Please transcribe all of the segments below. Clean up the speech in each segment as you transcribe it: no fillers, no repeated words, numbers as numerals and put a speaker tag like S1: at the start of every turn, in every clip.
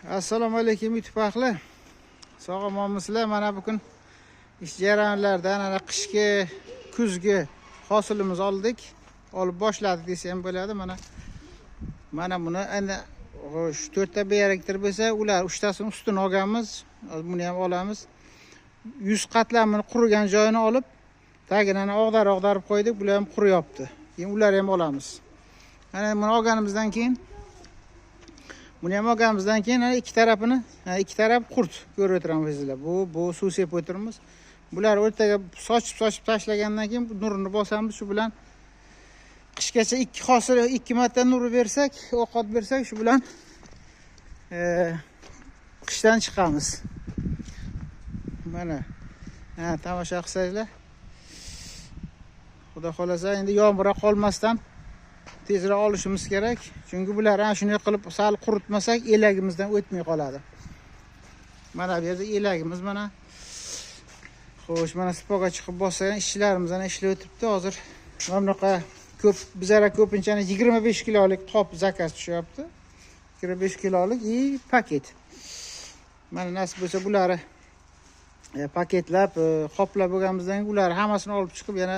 S1: Assalomu alaykum YouTube ahli. Sog' omonmisizlar? Mana bugun ish jarayonlaridan ana qishki, kuzgi hosilimizni olib boshladik desam bo'ladi. Mana buni endi 4 ta beraktir bo'lsa, ular 3 tasini ustini olganmiz. Buni ham olamiz. 100 qatlamini qurigan joyini olib, tagini og'darib qo'ydik. Bular ham quriyapti. Keyin ular ham olamiz. Mana buni olganimizdan keyin ikki taraf qurt ko'rib o'tiramiz. Bu suv sepib o'tiramiz. Bular o'rtaga sochib tashlagandan keyin nurini bosamiz. Shu bilan qishgacha 2 marta nur bersak, ovqat bersak, shu bilan qishdan chiqamiz. Mana tomosha qilsanglar. Xudo xolasa endi yomg'ir qolmasdan tezroq olishimiz kerak. Chunki bular ana shunday qilib sal quritmasak elagimizdan o'tmay qoladi. Mana bu yerda elagimiz mana. Xo'sh, mana spaga chiqib bosgan ishchilarimiz ana ishlab o'tiribdi. Hozir mana bunaqa bizlara ko'pincha 25 kilolik qop zakaz tushyapti. 25 kilolik paket. Mana nasib bo'lsa bularni paketlab, qoplab bo'lganimizdan ular hammasini olib chiqib yana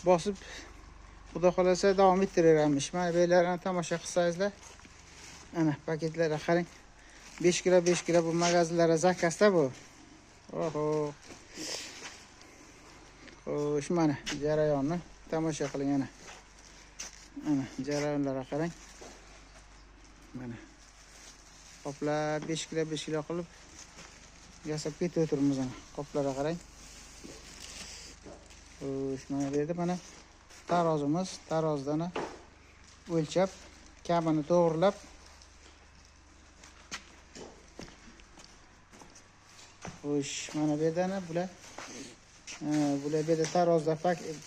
S1: bosib Xudo xolasa davom ettiraveramiz. Mana bu yerlarni tomosha qilsangizlar. Ana paketlarga qarang. 5 kilo bu magazinlarda zakazda bu. Oho. Xo'sh, mana jarayonni tomosha qiling ana. Ana jarayonlarga qarang. Mana qoplab 5 kilo qilib yasab ketib o'tiramiz ana. Qoplarga qarang. Xo'sh, mana bu yerda mana tarozdan o'lchab, kamini to'g'rilab xo'sh, mana bu yerda bular bu yerda tarozda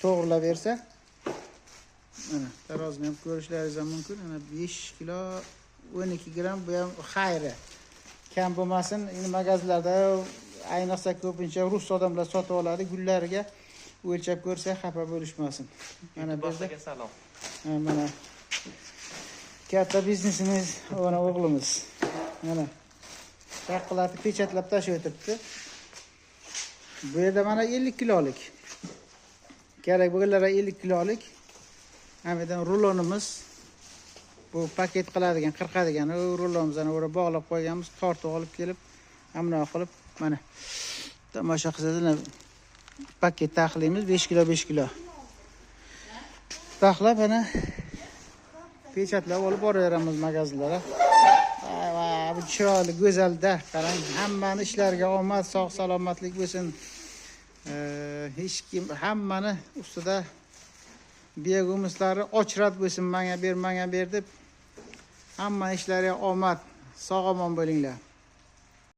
S1: to'g'rilab bersa, mana tarozni ham ko'rishlaringiz mumkin. Mana 5 kilo 12 gram bu ham xayri. Kam bo'lmasin, endi magazinlarda ayniqsa ko'pincha rus odamlar sotib oladi, gullariga o'lchab ko'rsa xafa bo'lishmasin. Mana bu yerda salom. Mana katta biznesimiz ona o'g'limiz. Mana shaqqilatib pechatlab tashlab o'tiribdi. Bu yerda mana 50 kilolik. Kerak bo'lganlar 50 kilolik. Hamidan rulonimiz. Bu paket qiladigan, qirqadigan rulonimizni o'rab bog'lab qo'yganmiz. Tortib olib kelib, ammo qilib mana tomosha qilsanglar paket taxlaymiz 5 kilo. Taxlab ana pechatlab olib boraveramiz magazinlarga. Bu chiroyli, go'zalda qarang, hammani ishlariga omad, sog' salomatlik bo'lsin. Hech kim hammani ustida beg'umizlari ochrat bo'lsin, menga ber deb hamma ishlariga omad, sog' omon bo'linglar.